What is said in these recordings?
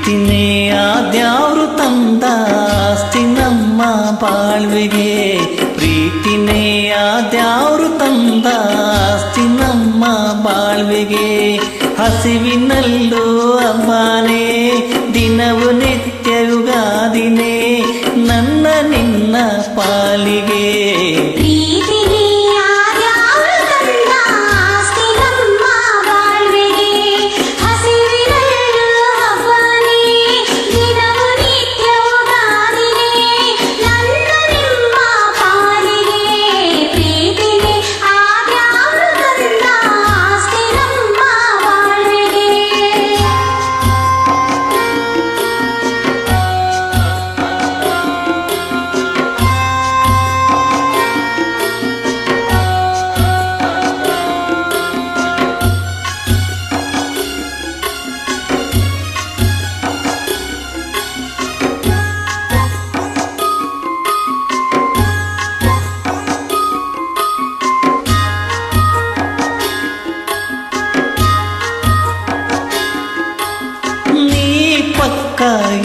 ಪ್ರೀತಿನೇ ಆದ್ಯಾವ್ರು ತಂದ ಆಸ್ತಿ ನಮ್ಮ ಬಾಳ್ವೆಗೆ. ಪ್ರೀತಿನೇ ಆದ್ಯಾವ್ರು ತಂದ ಆಸ್ತಿ ನಮ್ಮ ಬಾಳ್ವೆಗೆ. ಹಸಿವಿನಲ್ಲೂ ಹಬ್ಬನೇ ದಿನವು ನಿತ್ಯ ಯುಗಾದಿನೇ ನನ್ನ ನಿನ್ನ ಪಾಲಿಗೆ.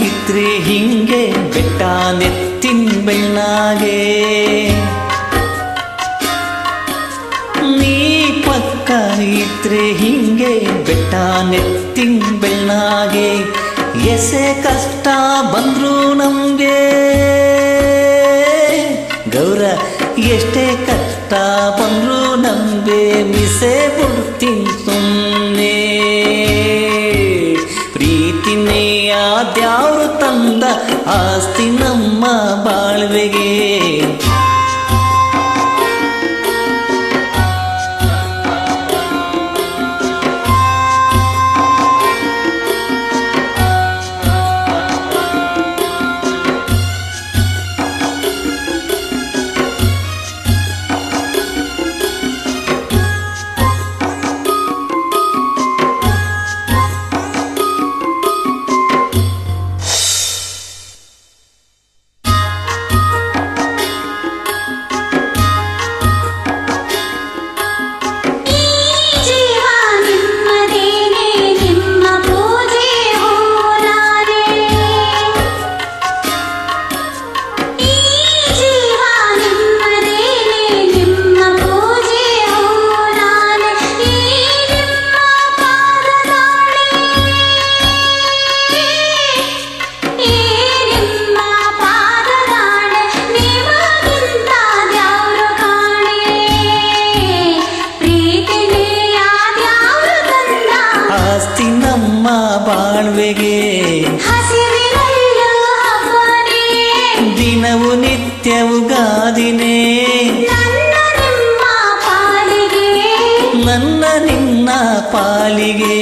ಇದ್ರೆ ಹಿಂಗೆ ಬೆಟ್ಟ ನೆತ್ತಿನ ಬೆಣ್ಣಾಗೆ. ನೀ ಪಕ್ಕ ಇದ್ರೆ ಹಿಂಗೆ ಬೆಟ್ಟ ನೆತ್ತಿನ ಬೆಣ್ಣಾಗೆ. ಎಸೆ ಕಷ್ಟ ಬಂದ್ರು ನಮ್ಗೆ ಗೌರ, ಎಷ್ಟೇ ಕಷ್ಟ ಬಂದ್ರು ನಮ್ಗೆ ಮಿಸೆ ಬಿಡ್ತೀನಿ ಸುಮ್ಮನೆ. ಪ್ರೀತಿನೇ ಆದ್ಯಾವ್ರು ತಂದ ಆಸ್ತಿ ನಮ್ಮ ಬಾಳ್ವೆಗೆ. ಬಾಳ್ವೆಗೆ ದಿನವು ನಿತ್ಯ ಯುಗಾದಿನೇ ನನ್ನ ನಿನ್ನ ಪಾಲಿಗೆ.